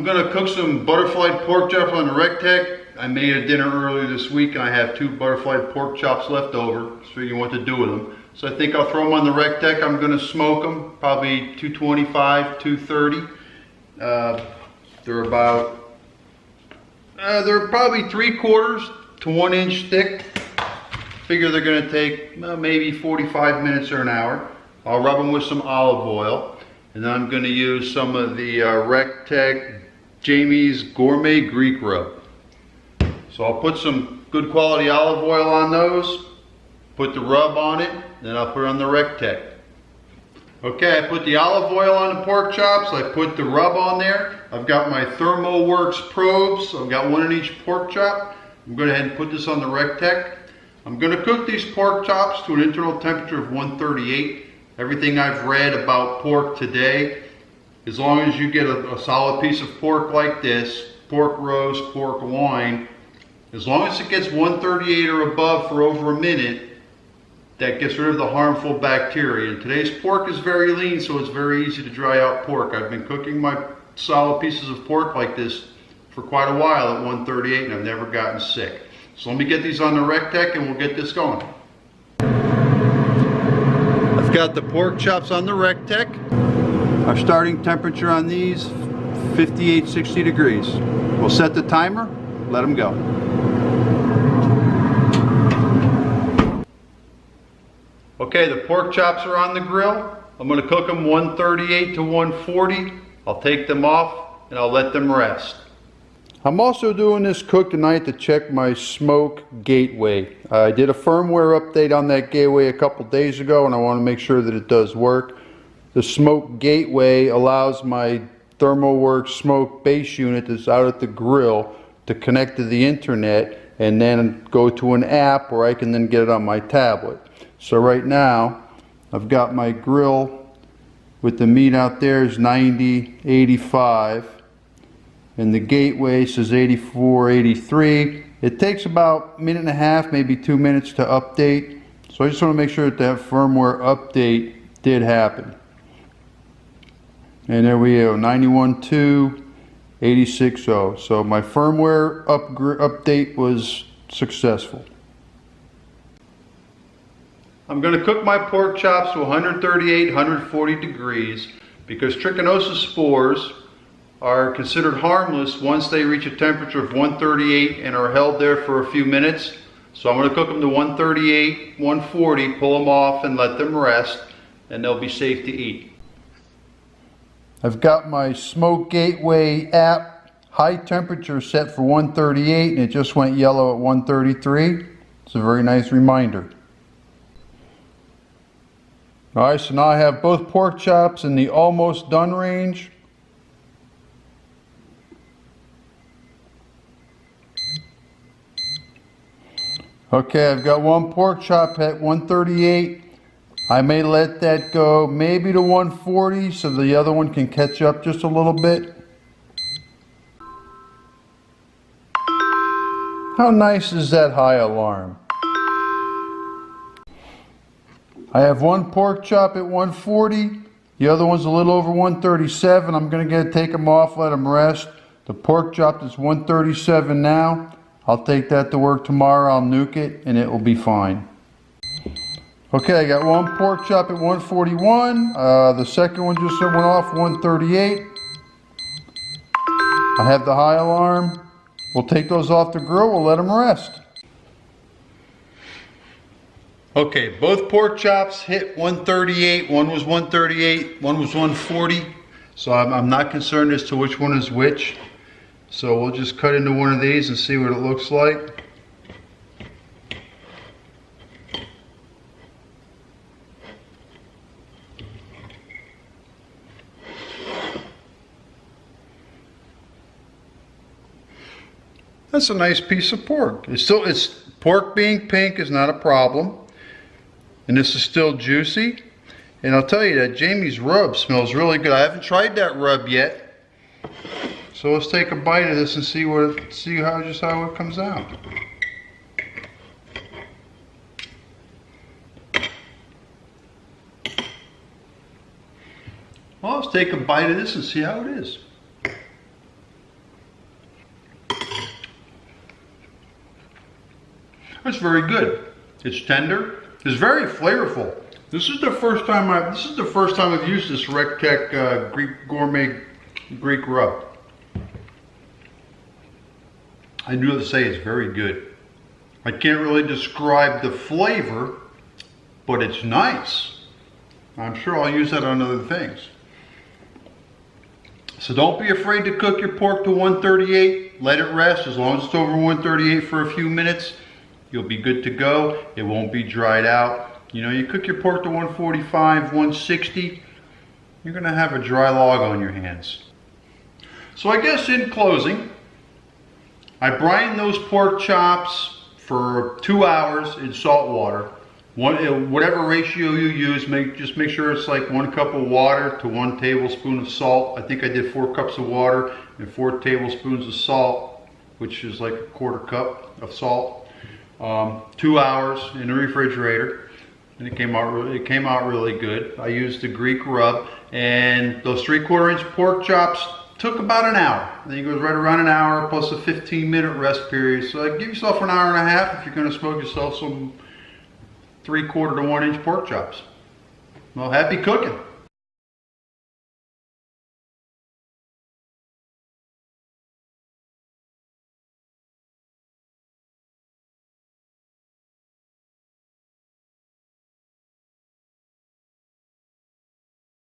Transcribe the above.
I'm gonna cook some butterflied pork chops on the REC TEC. I made a dinner earlier this week and I have 2 butterflied pork chops left over. Just figuring what to do with them. So I think I'll throw them on the REC TEC. I'm gonna smoke them, probably 225, 230. They're probably 3/4 to 1 inch thick. Figure they're gonna take maybe 45 minutes or an hour. I'll rub them with some olive oil. And then I'm gonna use some of the REC TEC Jamie's Gourmet Greek Rub. So I'll put some good quality olive oil on those, put the rub on it, then I'll put it on the REC TEC. Okay, I put the olive oil on the pork chops, I put the rub on there. I've got my ThermoWorks probes, so I've got 1 in each pork chop. I'm going to go ahead and put this on the REC TEC. I'm going to cook these pork chops to an internal temperature of 138. Everything I've read about pork today, as long as you get a solid piece of pork like this, pork roast, pork loin, as long as it gets 138 or above for over a minute, that gets rid of the harmful bacteria. And today's pork is very lean, so it's very easy to dry out pork. I've been cooking my solid pieces of pork like this for quite a while at 138 and I've never gotten sick. So let me get these on the REC TEC and we'll get this going. I've got the pork chops on the REC TEC. Our starting temperature on these, 58, 60 degrees. We'll set the timer, let them go. Okay, the pork chops are on the grill. I'm going to cook them 138 to 140. I'll take them off and I'll let them rest. I'm also doing this cook tonight to check my smoke gateway. I did a firmware update on that gateway a couple days ago and I want to make sure that it does work. The smoke gateway allows my ThermoWorks smoke base unit that's out at the grill to connect to the internet and then go to an app where I can then get it on my tablet. So right now I've got my grill with the meat out there is 90, 85 and the gateway says 84, 83. It takes about a minute and a half, maybe 2 minutes to update. So I just want to make sure that that firmware update did happen. And there we go, 91.2, 86.0. So my firmware update was successful. I'm going to cook my pork chops to 138, 140 degrees because trichinosis spores are considered harmless once they reach a temperature of 138 and are held there for a few minutes. So I'm going to cook them to 138, 140, pull them off and let them rest and they'll be safe to eat. I've got my Smoke Gateway app high temperature set for 138 and it just went yellow at 133. It's a very nice reminder. Alright, so now I have both pork chops in the almost done range. Okay, I've got one pork chop at 138. I may let that go maybe to 140 so the other one can catch up just a little bit. How nice is that high alarm? I have one pork chop at 140. The other one's a little over 137. I'm going to take them off, let them rest. The pork chop is 137 now. I'll take that to work tomorrow. I'll nuke it and it will be fine. Okay, I got one pork chop at 141. The second one just went off 138. I have the high alarm. We'll take those off the grill. We'll let them rest. Okay, both pork chops hit 138. One was 138, one was 140. So I'm not concerned as to which one is which. So we'll just cut into one of these and see what it looks like. That's a nice piece of pork. It's pork being pink is not a problem. And this is still juicy. And I'll tell you that Jamie's rub smells really good. I haven't tried that rub yet. So let's take a bite of this and see how it comes out. Well, let's take a bite of this and see how it is. very good. It's tender. It's very flavorful. This is the first time I've used this REC TEC Greek Gourmet Greek Rub. I do have to say it's very good. I can't really describe the flavor, but it's nice. I'm sure I'll use that on other things. So don't be afraid to cook your pork to 138. Let it rest. As long as it's over 138 for a few minutes, you'll be good to go. It won't be dried out. You know, you cook your pork to 145, 160, you're gonna have a dry log on your hands. So I guess in closing, I brine those pork chops for 2 hours in salt water. Whatever ratio you use, just make sure it's like 1 cup of water to 1 tablespoon of salt. I think I did 4 cups of water and 4 tablespoons of salt, which is like 1/4 cup of salt. 2 hours in the refrigerator. And it came out really good. I used the Greek Rub, and those 3/4 inch pork chops took about an hour. I think it was right around an hour plus a 15-minute rest period. So give yourself an hour and a half if you're going to smoke yourself some 3/4 to 1 inch pork chops. Well, happy cooking.